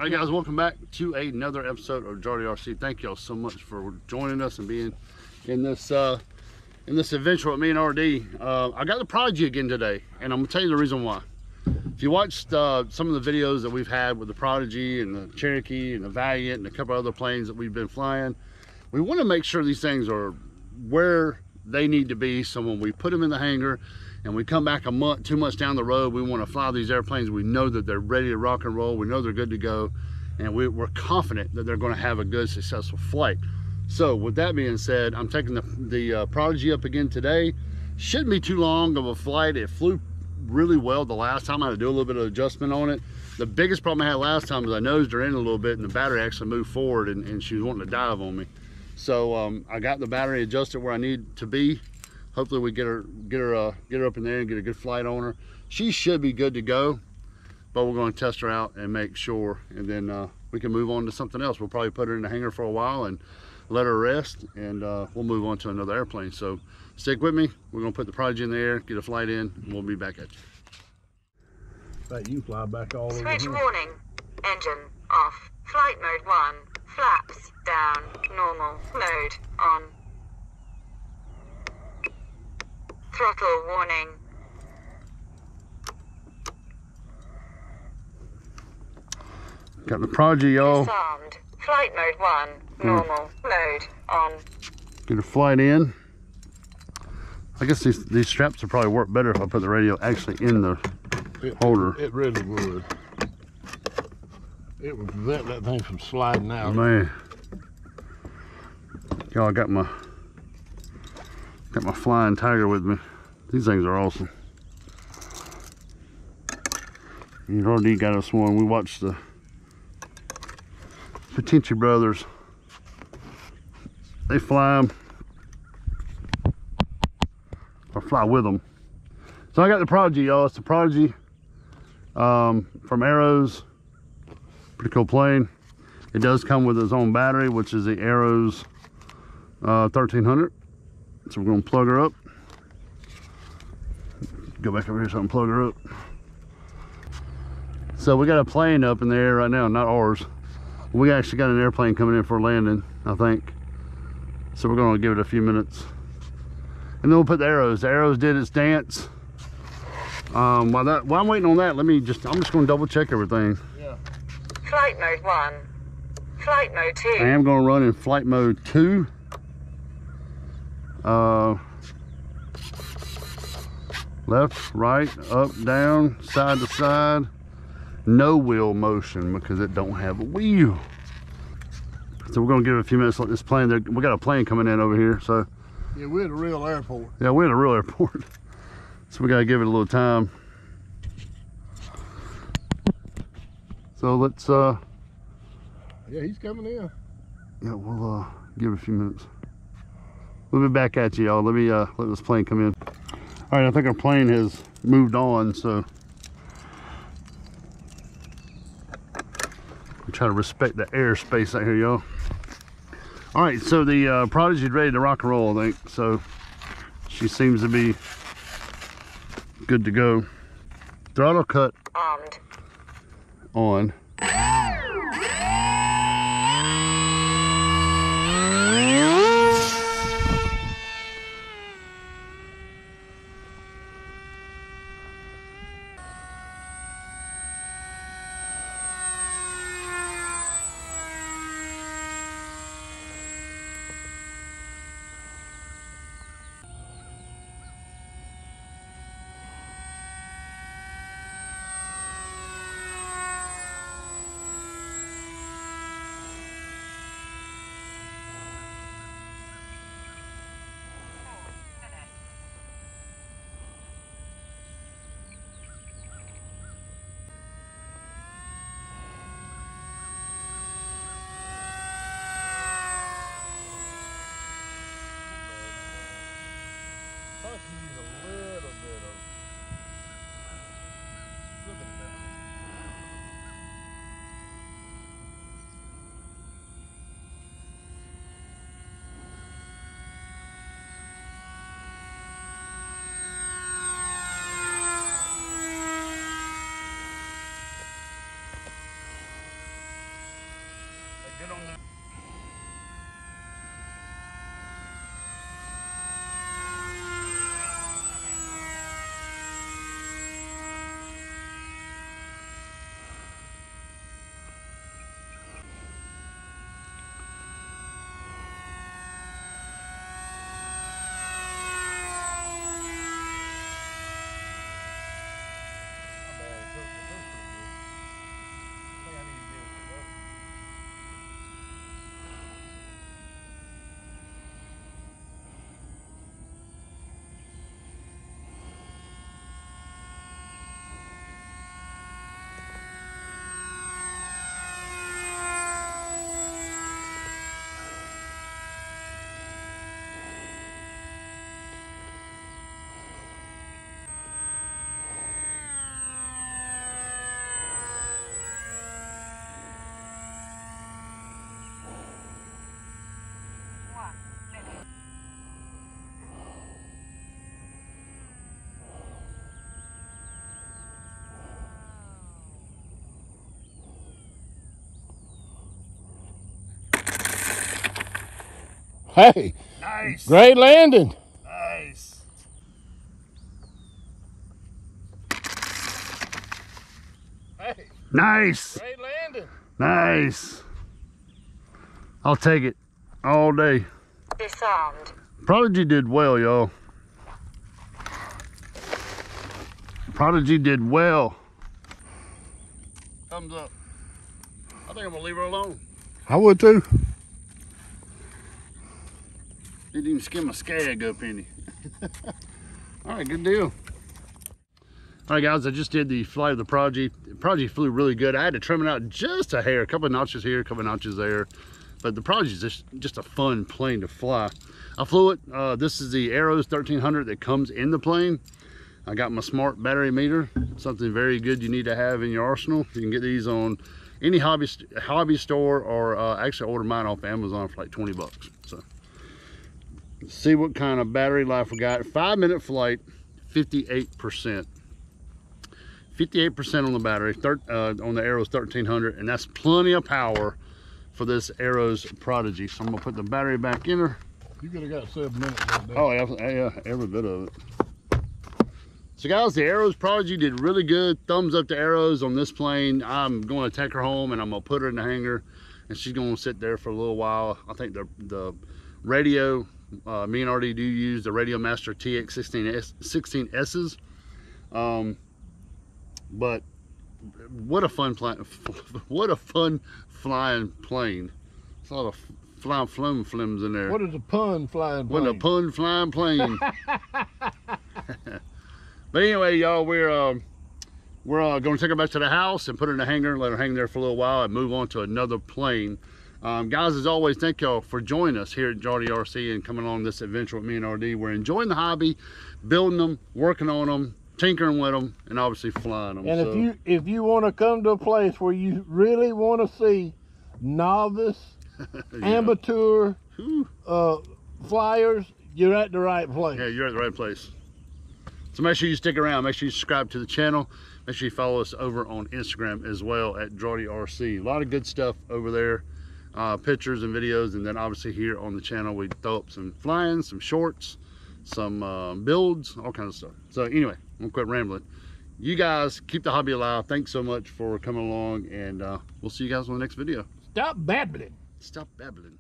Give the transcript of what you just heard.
All right, guys, welcome back to another episode of DRAWDY RC. Thank y'all so much for joining us and being in this adventure with me and RD. I got the Prodigy again today, and I'm gonna tell you the reason why. If you watched some of the videos that we've had with the Prodigy and the Cherokee and the Valiant and a couple other planes that we've been flying, we want to make sure these things are where they need to be, so when we put them in the hangar and we come back a month, 2 months down the road, we want to fly these airplanes. We know that they're ready to rock and roll. We know they're good to go, and we're confident that they're going to have a good, successful flight. So with that being said, I'm taking the Prodigy up again today. Shouldn't be too long of a flight. It flew really well the last time. I had to do a little bit of adjustment on it. The biggest problem I had last time is I nosed her in a little bit and the battery actually moved forward, and she was wanting to dive on me. So I got the battery adjusted where I need to be. Hopefully we get her up in there and get a good flight on her. She should be good to go, but we're going to test her out and make sure, and then we can move on to something else. We'll probably put her in the hangar for a while and let her rest, and we'll move on to another airplane. So stick with me. We're going to put the Prodigy in the air, get a flight in, and we'll be back at you. Hey, you fly back all over here. Switch warning. Engine off. Flight mode 1. Flaps down. Normal mode on. Throttle warning. Got the Prodigy, y'all. Disarmed. Flight mode 1. Normal mode on. Get a flight in. I guess these straps would probably work better if I put the radio actually in the holder. It really would. It would prevent that thing from sliding out. Man, y'all, I got my Flying Tiger with me. These things are awesome. And RD got us one. We watched the Prodigy brothers. They fly them or fly with them. So I got the Prodigy, y'all. It's the Prodigy from Arrows. Pretty cool plane. It does come with its own battery, which is the Arrows 1300. So we're going to plug her up. Go back over here so I can plug her up. So we got a plane up in the air right now, not ours. We actually got an airplane coming in for landing, I think. So we're going to give it a few minutes. And then we'll put the Arrows. The Arrows did its dance. While I'm waiting on that, I'm just going to double check everything. Yeah. Flight mode 1. Flight mode 2. I am going to run in flight mode 2. Left, right, up, down, side to side. No wheel motion because it don't have a wheel. So we're going to give it a few minutes to let this plane. We got a plane coming in over here, so. Yeah, we're at a real airport. Yeah, we're at a real airport. So we got to give it a little time. So let's yeah, he's coming in. Yeah, we'll give it a few minutes. We'll be back at you, y'all. Let me let this plane come in. All right, I think our plane has moved on, so we try to respect the airspace out here, y'all. All right, so the Prodigy is ready to rock and roll, I think. So she seems to be good to go. Throttle cut armed. On. Get on the Hey, nice. great landing. Nice. Hey, Nice. great landing. Nice. I'll take it all day. Disarmed. Prodigy did well, y'all. Prodigy did well. Thumbs up. I think I'm gonna leave her alone. I would too. Didn't even skim a skag up any. All right, good deal. All right, guys, I just did the flight of the Prodigy. The Prodigy flew really good. I had to trim it out just a hair, a couple of notches here, a couple of notches there. But the Prodigy is just a fun plane to fly. I flew it. This is the Arrows 1300 that comes in the plane. I got my smart battery meter, something very good you need to have in your arsenal. You can get these on any hobby store, or actually order mine off Amazon for like 20 bucks. So let's see what kind of battery life we got. 5-minute flight, 58%. 58% on the battery, on the Arrows 1300, and that's plenty of power for this Arrows Prodigy. So I'm gonna put the battery back in her. You could have got 7 minutes right there. Oh yeah, every bit of it. So guys, the Arrows Prodigy did really good. Thumbs up to Arrows on this plane. I'm going to take her home and I'm going to put her in the hangar, and she's going to sit there for a little while. I think the radio, me and RD do use the Radio Master TX16Ss. But what a fun plane! What a fun flying plane! It's a lot of flying flims in there. What is a pun flying plane? What a pun flying plane! But anyway, y'all, we're going to take her back to the house and put her in the hangar, let her hang there for a little while, and move on to another plane. Guys, as always, thank y'all for joining us here at DRAWDY RC and coming on this adventure with me and RD. We're enjoying the hobby, building them, working on them, tinkering with them, and obviously flying them. And so, if you want to come to a place where you really want to see novice, amateur flyers, you're at the right place. yeah, you're at the right place. So make sure you stick around. Make sure you subscribe to the channel. Make sure you follow us over on Instagram as well at DRAWDY RC. A lot of good stuff over there. Pictures and videos, and then obviously here on the channel we throw up some flying, some shorts, some builds, all kinds of stuff. So anyway, I'm gonna quit rambling. You guys keep the hobby alive. Thanks so much for coming along, and we'll see you guys on the next video. Stop babbling. Stop babbling.